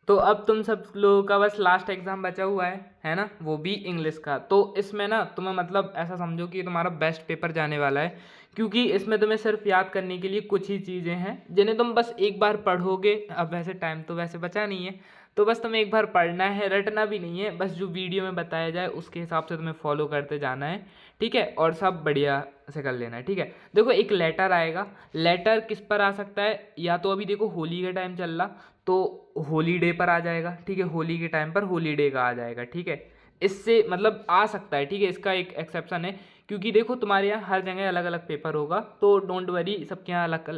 तो अब तुम सब लोगों का बस लास्ट एग्जाम बचा हुआ है ना, वो भी इंग्लिश का। तो इसमें ना तुम्हें मतलब ऐसा समझो कि तुम्हारा बेस्ट पेपर जाने वाला है, क्योंकि इसमें तुम्हें सिर्फ याद करने के लिए कुछ ही चीज़ें हैं जिन्हें तुम बस एक बार पढ़ोगे। अब वैसे टाइम तो वैसे बचा नहीं है, तो बस तुम्हें एक बार पढ़ना है, रटना भी नहीं है, बस जो वीडियो में बताया जाए उसके हिसाब से तुम्हें फॉलो करते जाना है, ठीक है। और सब बढ़िया से कर लेना है, ठीक है। देखो एक लेटर आएगा, लेटर किस पर आ सकता है, या तो अभी देखो होली का टाइम चल रहा तो होली डे पर आ जाएगा, ठीक है, होली के टाइम पर होली डे का आ जाएगा, ठीक है। इससे मतलब आ सकता है, ठीक है, इसका एक एक्सेप्शन है, क्योंकि देखो तुम्हारे यहाँ हर जगह अलग अलग पेपर होगा, तो डोंट वरी, सबके यहाँ अलग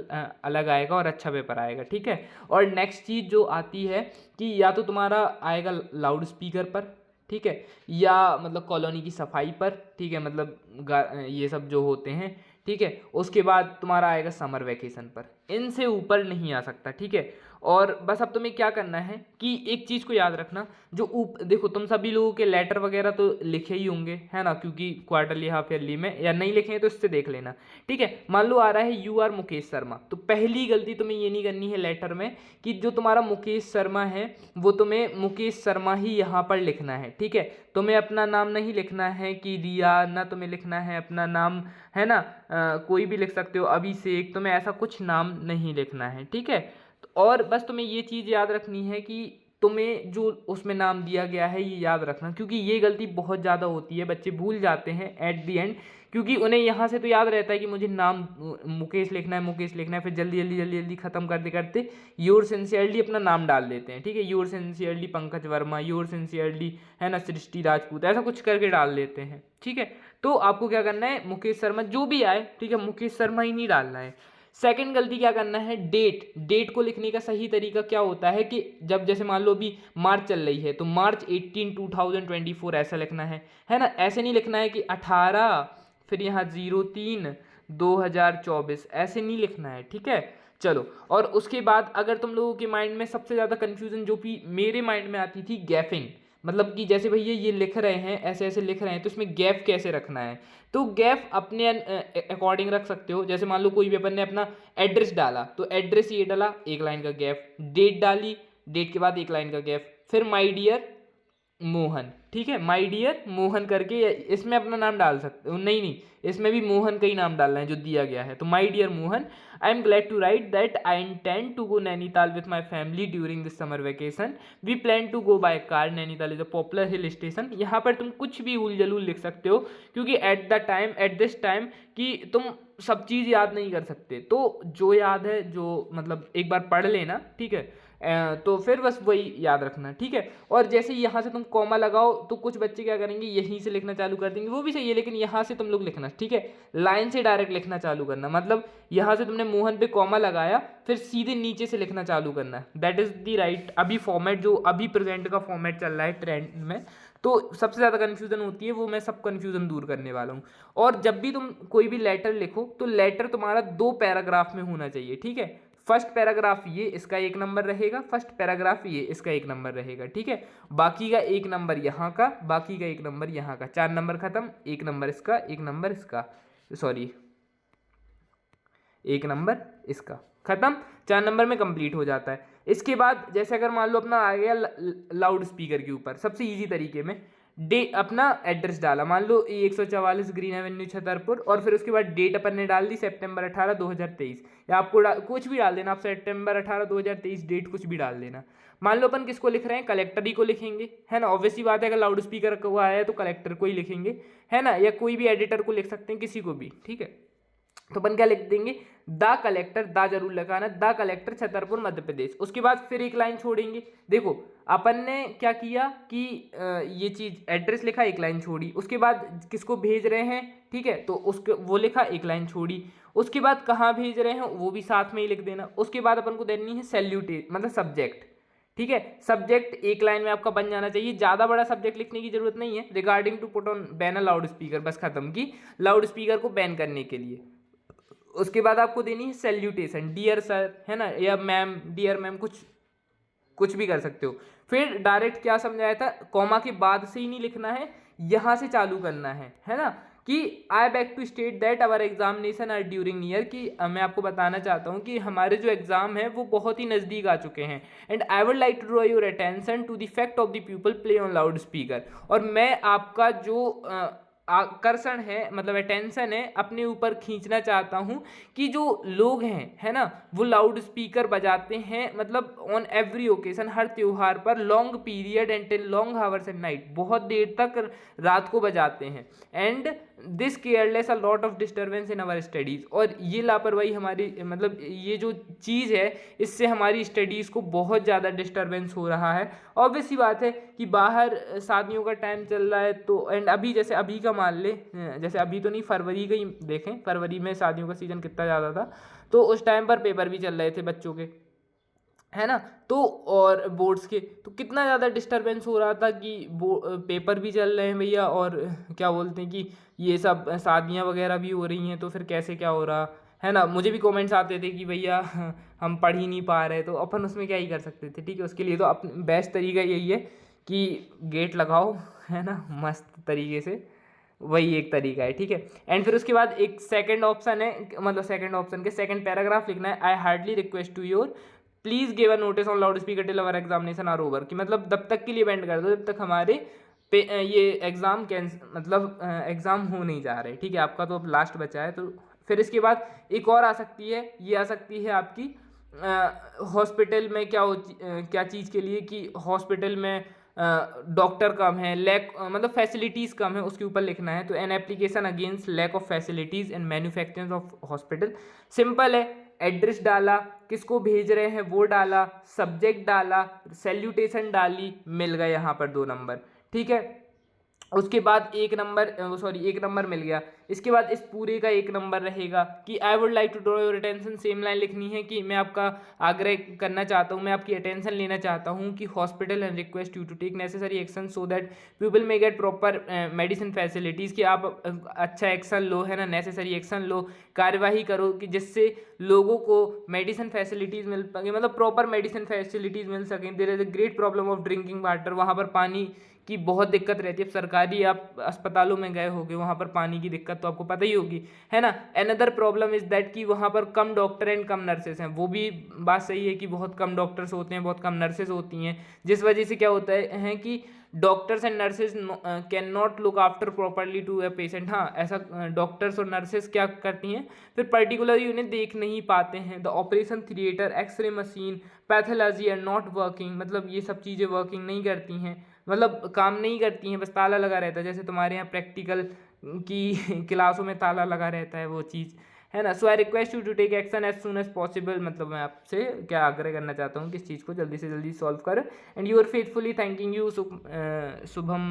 अलग आएगा और अच्छा पेपर आएगा, ठीक है। और नेक्स्ट चीज़ जो आती है कि या तो तुम्हारा आएगा लाउड स्पीकर पर, ठीक है, या मतलब कॉलोनी की सफाई पर, ठीक है, मतलब ये सब जो होते हैं, ठीक है। उसके बाद तुम्हारा आएगा समर वैकेशन पर, इनसे ऊपर नहीं आ सकता, ठीक है। और बस अब तुम्हें क्या करना है कि एक चीज़ को याद रखना, जो देखो तुम सभी लोगों के लेटर वगैरह तो लिखे ही होंगे, है ना, क्योंकि क्वार्टरली हाफ ईयरली में, या नहीं लिखे हैं तो इससे देख लेना, ठीक है। मान लो आ रहा है यू आर मुकेश शर्मा, तो पहली गलती तुम्हें ये नहीं करनी है लेटर में कि जो तुम्हारा मुकेश शर्मा है वो तुम्हें मुकेश शर्मा ही यहाँ पर लिखना है, ठीक है। तुम्हें अपना नाम नहीं लिखना है कि रिया, ना तुम्हें लिखना है अपना नाम, है ना, कोई भी लिख सकते हो, अभिषेक, तुम्हें ऐसा कुछ नाम नहीं लिखना है, ठीक है। और बस तुम्हें ये चीज़ याद रखनी है कि तुम्हें जो उसमें नाम दिया गया है ये याद रखना, क्योंकि ये गलती बहुत ज़्यादा होती है, बच्चे भूल जाते हैं एट दी एंड, क्योंकि उन्हें यहाँ से तो याद रहता है कि मुझे नाम मुकेश लिखना है, मुकेश लिखना है, फिर जल्दी जल्दी जल्दी जल्दी ख़त्म करते करते योर सिंसियरली अपना नाम डाल देते हैं, ठीक है, your sincerely Pankaj Verma, your sincerely, है ना, सृष्टि राजपूत, ऐसा कुछ करके डाल देते हैं, ठीक है। तो आपको क्या करना है, मुकेश शर्मा जो भी आए, ठीक है, मुकेश शर्मा ही नहीं डालना है। सेकंड गलती क्या करना है, डेट, डेट को लिखने का सही तरीका क्या होता है कि जब जैसे मान लो अभी मार्च चल रही है तो मार्च 18 2024 ऐसा लिखना है ना, ऐसे नहीं लिखना है कि 18 फिर यहाँ 03 2024, ऐसे नहीं लिखना है, ठीक है। चलो, और उसके बाद अगर तुम लोगों के माइंड में सबसे ज़्यादा कन्फ्यूजन जो भी मेरे माइंड में आती थी, गैपिंग, मतलब कि जैसे भैया ये लिख रहे हैं, ऐसे ऐसे लिख रहे हैं, तो इसमें गैप कैसे रखना है, तो गैप अपने अकॉर्डिंग रख सकते हो। जैसे मान लो कोई भी अपन ने अपना एड्रेस डाला तो एड्रेस ये डाला, एक लाइन का गैप, डेट डाली, डेट के बाद एक लाइन का गैप, फिर माय डियर मोहन, ठीक है, माय डियर मोहन करके इसमें अपना नाम डाल सकते हो, नहीं नहीं, इसमें भी मोहन का ही नाम डालना है जो दिया गया है, तो my dear Mohan, I am glad to write that I intend to go Nainital with my family during this summer vacation, we plan to go by car, Nainital is a popular hill station. यहाँ पर तुम कुछ भी उल जलूल लिख सकते हो, क्योंकि एट दिस टाइम कि तुम सब चीज़ याद नहीं कर सकते, तो जो याद है, जो मतलब एक बार पढ़ लेना, ठीक है, तो फिर बस वही याद रखना, ठीक है। और जैसे यहाँ से तुम कॉमा लगाओ तो कुछ बच्चे क्या करेंगे, यहीं से लिखना चालू कर देंगे, वो भी सही है, लेकिन यहाँ से तुम लोग लिखना, ठीक है, लाइन से डायरेक्ट लिखना चालू करना, मतलब यहाँ से तुमने मोहन पे कॉमा लगाया फिर सीधे नीचे से लिखना चालू करना, दैट इज द राइट अभी फॉर्मेट, जो अभी प्रेजेंट का फॉर्मेट चल रहा है ट्रेंड में। तो सबसे ज़्यादा कन्फ्यूज़न होती है, वो मैं सब कन्फ्यूज़न दूर करने वाला हूँ। और जब भी तुम कोई भी लेटर लिखो तो लेटर तुम्हारा 2 पैराग्राफ में होना चाहिए, ठीक है। फर्स्ट पैराग्राफ ये इसका 1 नंबर रहेगा, फर्स्ट पैराग्राफ ये इसका 1 नंबर रहेगा, ठीक है। बाकी का 1 नंबर यहाँ का, बाकी का 1 नंबर यहाँ का, 4 नंबर खत्म, 1 नंबर इसका, 1 नंबर इसका, सॉरी 1 नंबर इसका, खत्म, 4 नंबर में कंप्लीट हो जाता है। इसके बाद जैसे अगर मान लो अपना आ गया लाउड स्पीकर के ऊपर, सबसे इजी तरीके में डे अपना एड्रेस डाला, मान लो 144 ग्रीन एवेन्यू छतरपुर, और फिर उसके बाद डेट अपन ने डाल दी सितंबर 18 2023, या आपको कुछ भी डाल देना, आप सितंबर 18 2023 डेट कुछ भी डाल देना। मान लो अपन किसको लिख रहे हैं, कलेक्टर ही को लिखेंगे, है ना, ऑब्वियसली बात है, अगर लाउड स्पीकर को आया है तो कलेक्टर को ही लिखेंगे, है ना, या कोई भी एडिटर को लिख सकते हैं, किसी को भी, ठीक है। तो अपन क्या लिख देंगे, द कलेक्टर, दा जरूर लगाना, द कलेक्टर छतरपुर मध्य प्रदेश। उसके बाद फिर एक लाइन छोड़ेंगे, देखो अपन ने क्या किया कि ये चीज एड्रेस लिखा, एक लाइन छोड़ी, उसके बाद किसको भेज रहे हैं, ठीक है, तो उसके वो लिखा, एक लाइन छोड़ी, उसके बाद कहाँ भेज रहे हैं वो भी साथ में ही लिख देना। उसके बाद अपन को देनी है सैल्यूट, मतलब सब्जेक्ट, ठीक है, सब्जेक्ट एक लाइन में आपका बन जाना चाहिए, ज्यादा बड़ा सब्जेक्ट लिखने की जरूरत नहीं है। Regarding to put on ban a loud speaker, बस खत्म की, लाउड स्पीकर को बैन करने के लिए। उसके बाद आपको देनी है सैल्यूटेशन, डियर सर, है ना, या मैम, डियर मैम, कुछ कुछ भी कर सकते हो। फिर डायरेक्ट क्या समझाया था, कॉमा के बाद से ही नहीं लिखना है, यहां से चालू करना है ना, कि I beg to state that our examination are drawing near, कि मैं आपको बताना चाहता हूँ कि हमारे जो एग्ज़ाम है वो बहुत ही नज़दीक आ चुके हैं। And I would like to draw your attention to the fact of the people play on loud speaker, और मैं आपका जो आकर्षण है, मतलब अटेंशन है, अपने ऊपर खींचना चाहता हूँ कि जो लोग हैं, है ना, वो लाउड स्पीकर बजाते हैं, मतलब ऑन एवरी ओकेजन, हर त्यौहार पर, long period and till long hours and night, बहुत देर तक रात को बजाते हैं। And this careless a lot of disturbance in our studies, और ये लापरवाही हमारी, मतलब ये जो चीज़ है, इससे हमारी स्टडीज़ को बहुत ज़्यादा डिस्टर्बेंस हो रहा है। ऑब्वियस सी बात है कि बाहर शादियों का टाइम चल रहा है, तो एंड अभी जैसे अभी का मान ले, जैसे अभी तो नहीं, फरवरी का ही देखें, फरवरी में शादियों का सीज़न कितना ज़्यादा था, तो उस टाइम पर पेपर भी चल रहे थे बच्चों के, है ना, तो और बोर्ड्स के, तो कितना ज़्यादा डिस्टरबेंस हो रहा था कि पेपर भी चल रहे हैं भैया, और क्या बोलते हैं कि ये सब शादियाँ वगैरह भी हो रही हैं, तो फिर कैसे क्या हो रहा है ना। मुझे भी कमेंट्स आते थे कि भैया हम पढ़ ही नहीं पा रहे, तो अपन उसमें क्या ही कर सकते थे, ठीक है। उसके लिए तो अपन बेस्ट तरीका यही है कि गेट लगाओ, है ना, मस्त तरीके से, वही एक तरीका है, ठीक है। एंड फिर उसके बाद एक सेकंड ऑप्शन है, मतलब सेकंड ऑप्शन के सेकंड पैराग्राफ लिखना है, I hardly request to your please give a notice on loud speaker till our examination are over, कि मतलब तब तक के लिए बेंड कर दो जब तक हमारे पे ये एग्ज़ाम मतलब एग्ज़ाम हो नहीं जा रहे, ठीक है। आपका तो अब लास्ट बचा है। तो फिर इसके बाद एक और आ सकती है, ये आ सकती है आपकी हॉस्पिटल में क्या चीज़ के लिए, कि हॉस्पिटल में डॉक्टर कम है, लैक मतलब फैसिलिटीज़ कम है, उसके ऊपर लिखना है। तो an application against lack of facilities and manufacturing of hospital, simple है, एड्रेस डाला, किसको भेज रहे हैं वो डाला, सब्जेक्ट डाला, सैल्यूटेशन डाली, मिल गए यहाँ पर 2 नंबर, ठीक है। उसके बाद एक नंबर मिल गया। इसके बाद इस पूरे का 1 नंबर रहेगा कि I would like to draw your attention, same line लिखनी है कि मैं आपका आग्रह करना चाहता हूँ, मैं आपकी अटेंशन लेना चाहता हूँ कि hospital and request you to take necessary action so that people may get proper medicine facilities, कि आप अच्छा एक्शन लो, है ना, नेसेसरी एक्शन लो, कार्यवाही करो कि जिससे लोगों को मेडिसिन फैसिलिटीज़ मिल सकें, मतलब प्रॉपर मेडिसिन फैसिलिटीज़ मिल सकें। There is a great problem of drinking water, वहाँ पर पानी की बहुत दिक्कत रहती है। सरकारी आप अस्पतालों में गए होगे, वहाँ पर पानी की दिक्कत तो आपको पता ही होगी, है ना। अनदर प्रॉब्लम इज़ दैट कि वहाँ पर कम डॉक्टर एंड कम नर्सेज हैं, वो भी बात सही है कि बहुत कम डॉक्टर्स होते हैं, बहुत कम नर्सेज होती हैं, जिस वजह से क्या होता है कि doctors and nurses can not look after properly to a patient. हाँ, ऐसा डॉक्टर्स और नर्सेज क्या करती हैं, फिर पर्टिकुलरली उन्हें देख नहीं पाते हैं। The operation theatre, x-ray machine, pathology are not working, मतलब ये सब चीज़ें वर्किंग नहीं करती हैं, मतलब काम नहीं करती हैं, बस ताला लगा रहता है, जैसे तुम्हारे यहाँ प्रैक्टिकल की क्लासों में ताला लगा रहता है, वो चीज़, है ना। So I request you to take action as soon as possible, मतलब मैं आपसे क्या आग्रह करना चाहता हूँ कि इस चीज़ को जल्दी से जल्दी सॉल्व कर। And you are faithfully thanking you Shubham,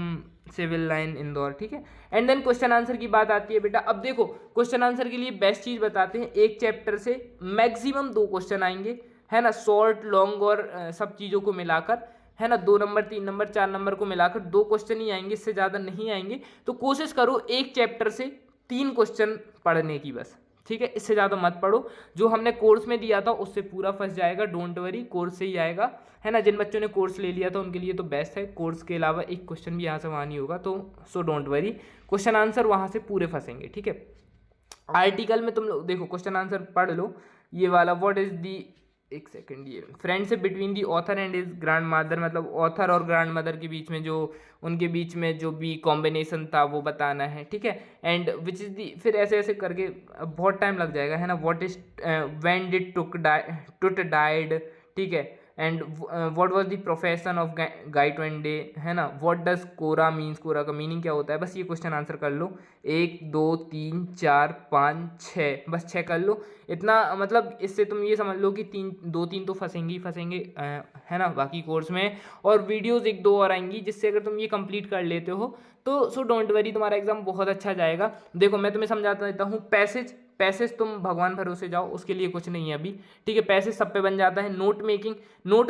civil line Indore, ठीक है। एंड देन क्वेश्चन आंसर की बात आती है बेटा। अब देखो क्वेश्चन आंसर के लिए बेस्ट चीज़ बताते हैं, एक चैप्टर से मैक्सिमम 2 क्वेश्चन आएंगे, है ना, शॉर्ट लॉन्ग और सब चीज़ों को मिलाकर, है ना, 2 नंबर 3 नंबर 4 नंबर को मिलाकर 2 क्वेश्चन ही आएंगे, इससे ज़्यादा नहीं आएंगे। तो कोशिश करो एक चैप्टर से 3 क्वेश्चन पढ़ने की बस, ठीक है, इससे ज़्यादा मत पढ़ो। जो हमने कोर्स में दिया था उससे पूरा फंस जाएगा, डोंट वरी, कोर्स से ही आएगा, है ना। जिन बच्चों ने कोर्स ले लिया था उनके लिए तो बेस्ट है, कोर्स के अलावा एक क्वेश्चन भी यहाँ से वहाँ नहीं होगा, तो so don't worry, question answer वहाँ से पूरे फंसेंगे, ठीक है। आर्टिकल में तुम लोग देखो क्वेश्चन आंसर पढ़ लो, ये वाला, व्हाट इज दी, एक सेकंड, ये friendship between the author and his grand mother, मतलब ऑथर और ग्रैंड मदर के बीच में जो उनके बीच में जो भी कॉम्बिनेशन था वो बताना है, ठीक है। एंड विच इज़ दी, फिर ऐसे ऐसे करके बहुत टाइम लग जाएगा, है ना। What is when did Tut died, ठीक है। And what was the profession of Gaitonde, है ना। What does kora means, kora का मीनिंग क्या होता है, बस ये क्वेश्चन आंसर कर लो। 1 2 3 4 5 6, बस 6 कर लो इतना, मतलब इससे तुम ये समझ लो कि 2-3 तो फंसेंगे ही फंसेंगे, है ना, बाकी कोर्स में। और वीडियोज़ 1-2 और आएंगी, जिससे अगर तुम ये कंप्लीट कर लेते हो तो सो डोंट वरी, तुम्हारा एग्जाम बहुत अच्छा जाएगा। देखो मैं तुम्हें समझाता देता हूँ, पैसेज तुम भगवान भरोसे जाओ, उसके लिए कुछ नहीं है अभी, ठीक है। पैसेज सब पे बन जाता है। नोट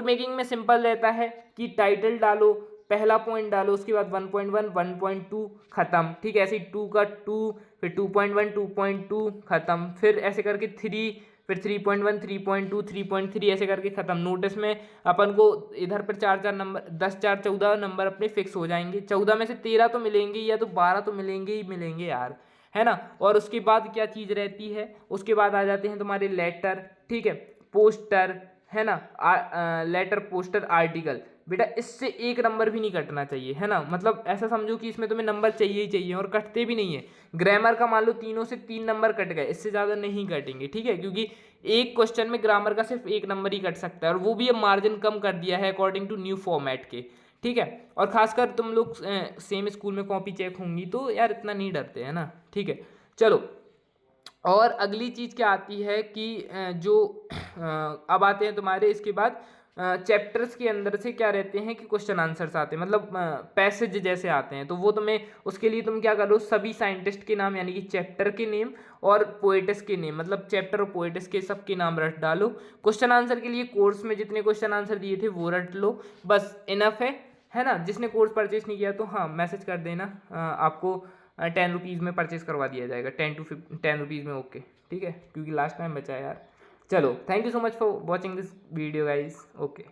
मेकिंग में सिंपल रहता है कि टाइटल डालो, पहला पॉइंट डालो, उसके बाद 1.1 1.2 खत्म, ठीक है। ऐसे 2 का 2, फिर 2.1 2.2 खत्म, फिर ऐसे करके 3, फिर 3.1 3.2 3.3 ऐसे करके खत्म। नोटिस में अपन को इधर पर 4 नंबर, 10 4 14 नंबर अपने फिक्स हो जाएंगे। 14 में से 13 तो मिलेंगे, या तो 12 तो मिलेंगे ही मिलेंगे यार, है ना। और उसके बाद क्या चीज़ रहती है, उसके बाद आ जाते हैं तुम्हारे लेटर, ठीक है, पोस्टर, है ना, लेटर, पोस्टर, आर्टिकल। बेटा इससे एक नंबर भी नहीं कटना चाहिए, है ना, मतलब ऐसा समझो कि इसमें तुम्हें नंबर चाहिए ही चाहिए और कटते भी नहीं है। ग्रामर का मान लो तीनों से 3 नंबर कट गए, इससे ज़्यादा नहीं कटेंगे, ठीक है, क्योंकि एक क्वेश्चन में ग्रामर का सिर्फ एक नंबर ही कट सकता है, और वो भी अब मार्जिन कम कर दिया है अकॉर्डिंग टू न्यू फॉर्मेट के, ठीक है। और खासकर तुम लोग सेम स्कूल में कॉपी चेक होंगी तो यार इतना नहीं डरते, है ना, ठीक है। चलो, और अगली चीज़ क्या आती है कि जो अब आते हैं तुम्हारे इसके बाद चैप्टर्स के अंदर से क्या रहते हैं कि क्वेश्चन आंसर्स आते हैं, मतलब पैसेज जैसे आते हैं, तो वो तुम्हें उसके लिए तुम क्या करो, सभी साइंटिस्ट के नाम यानी कि चैप्टर के नेम और पोएटिस के नेम, मतलब चैप्टर और पोएटिस के सबके नाम रट डालो। क्वेश्चन आंसर के लिए कोर्स में जितने क्वेश्चन आंसर दिए थे वो रट लो, बस इनफ है ना। जिसने कोर्स परचेज नहीं किया तो हाँ मैसेज कर देना, आपको 10 रुपीज़ में परचेज करवा दिया जाएगा, 10 रुपीज़ में, ओके, ठीक है, क्योंकि लास्ट टाइम बचा है यार। चलो, thank you so much for watching this video guys, okay.